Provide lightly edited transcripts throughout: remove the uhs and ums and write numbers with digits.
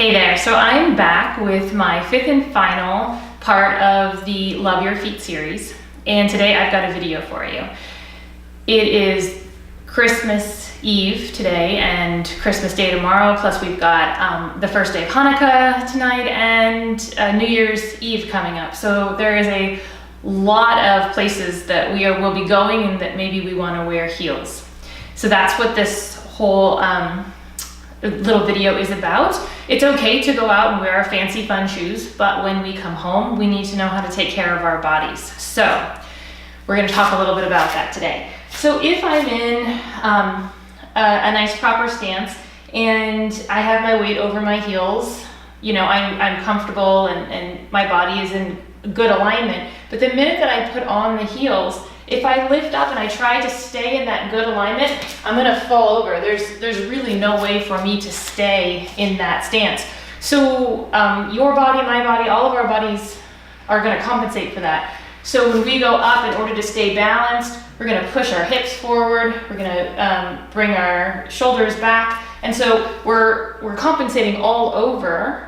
Hey there, so I'm back with my fifth and final part of the Love Your Feet series, and today I've got a video for you. It is Christmas Eve today and Christmas Day tomorrow, plus we've got the first day of Hanukkah tonight and New Year's Eve coming up. So there is a lot of places that will be going and that maybe we want to wear heels. So that's what this whole little video is about. It's okay to go out and wear our fancy fun shoes, but when we come home, we need to know how to take care of our bodies. So we're going to talk a little bit about that today. So if I'm in a nice proper stance and I have my weight over my heels, you know, I'm comfortable and my body is in good alignment, but the minute that I put on the heels, if I lift up and I try to stay in that good alignment, I'm gonna fall over. There's really no way for me to stay in that stance. So your body, my body, all of our bodies are gonna compensate for that. So when we go up, in order to stay balanced, we're gonna push our hips forward, we're gonna bring our shoulders back, and so we're compensating all over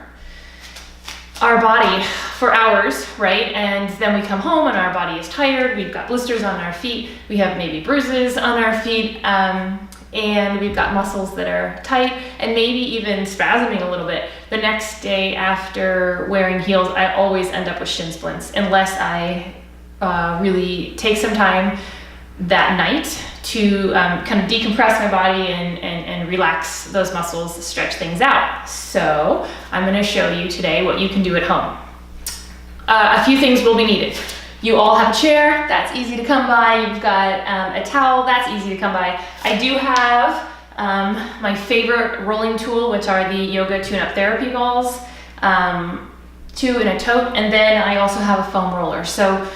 our body for hours, right? And then we come home and our body is tired, we've got blisters on our feet, we have maybe bruises on our feet, and we've got muscles that are tight and maybe even spasming a little bit. The next day after wearing heels, I always end up with shin splints unless I really take some time that night to kind of decompress my body and relax those muscles, stretch things out. So I'm going to show you today what you can do at home. A few things will be needed. You all have a chair, that's easy to come by. You've got a towel, that's easy to come by. I do have my favorite rolling tool, which are the Yoga Tune-Up Therapy balls, 2 in a tote, and then I also have a foam roller. So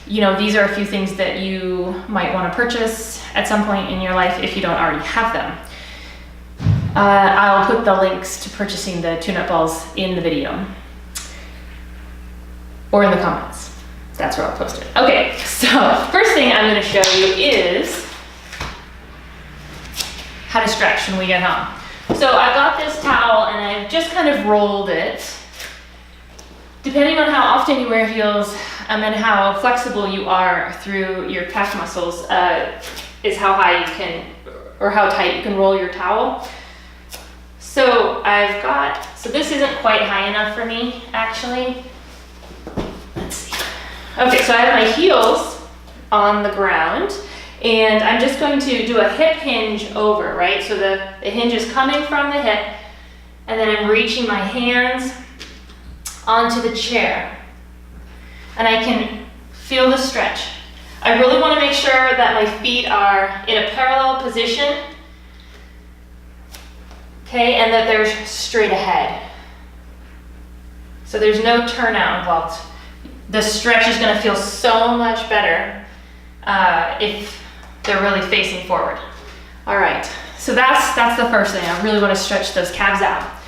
you know, these are a few things that you might want to purchase at some point in your life if you don't already have them. I'll put the links to purchasing the tune-up balls in the video or in the comments. That's where I'll post it. Okay, so first thing I'm going to show you is how to stretch when we get home. So I've got this towel and I've just kind of rolled it. Depending on how often you wear heels and how flexible you are through your calf muscles is how high you can, or how tight you can roll your towel. So so this isn't quite high enough for me, actually. Let's see. Okay, so I have my heels on the ground and I'm just going to do a hip hinge over, right? So the hinge is coming from the hip and then I'm reaching my hands onto the chair. And I can feel the stretch. I really want to make sure that my feet are in a parallel position, okay, and that they're straight ahead. So there's no turnout involved. The stretch is going to feel so much better if they're really facing forward. All right, so that's the first thing. I really want to stretch those calves out.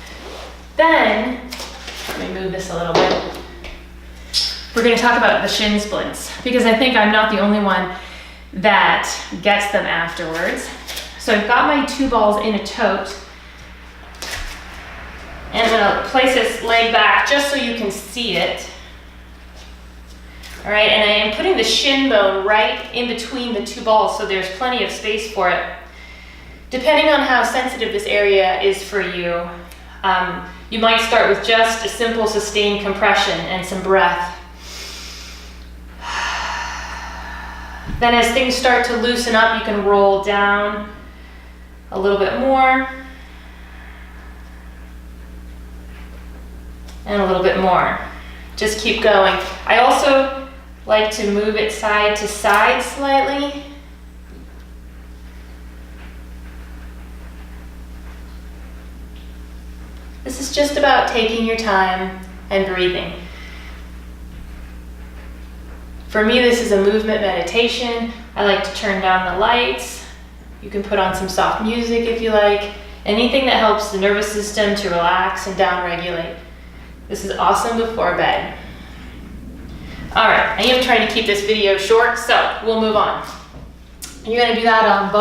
Then, let me move this a little bit. We're going to talk about the shin splints because I think I'm not the only one that gets them afterwards. So I've got my 2 balls in a tote and I'm going to place this leg back just so you can see it. All right, and I am putting the shin bone right in between the 2 balls so there's plenty of space for it. Depending on how sensitive this area is for you, you might start with just a simple sustained compression and some breath. Then as things start to loosen up, you can roll down a little bit more and a little bit more. Just keep going. I also like to move it side to side slightly. This is just about taking your time and breathing. For me, this is a movement meditation. I like to turn down the lights. You can put on some soft music if you like. Anything that helps the nervous system to relax and down-regulate. This is awesome before bed. All right, I am trying to keep this video short, so we'll move on. You're gonna do that on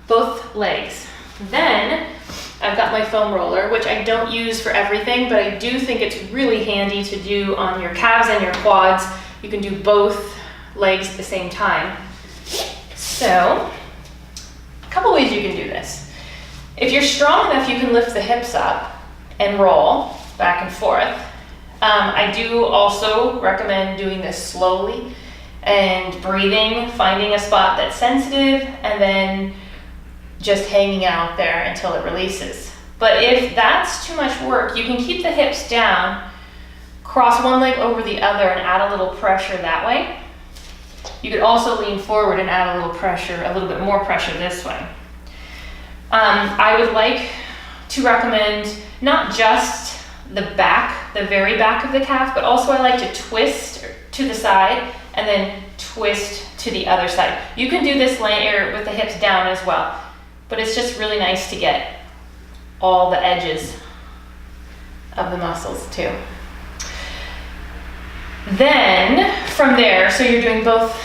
both legs. Then I've got my foam roller, which I don't use for everything, but I do think it's really handy to do on your calves and your quads. You can do both legs at the same time. So, a couple ways you can do this. If you're strong enough, you can lift the hips up and roll back and forth. I do also recommend doing this slowly and breathing, finding a spot that's sensitive, and then just hanging out there until it releases. But if that's too much work, you can keep the hips down, cross one leg over the other and add a little pressure that way. You could also lean forward and add a little pressure, a little bit more pressure this way. I would like to recommend not just the back, the very back of the calf, but also I like to twist to the side and then twist to the other side. You can do this layer with the hips down as well, but it's just really nice to get all the edges of the muscles too. Then from there, so you're doing both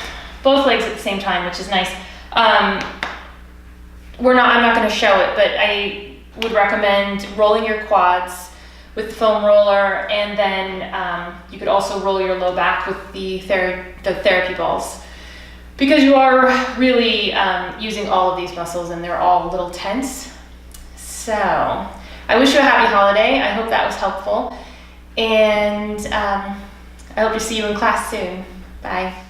legs at the same time, which is nice. I'm not going to show it, but I would recommend rolling your quads with the foam roller, and then you could also roll your low back with the therapy balls, because you are really using all of these muscles and they're all a little tense. So I wish you a happy holiday. I hope that was helpful, and I hope to see you in class soon. Bye.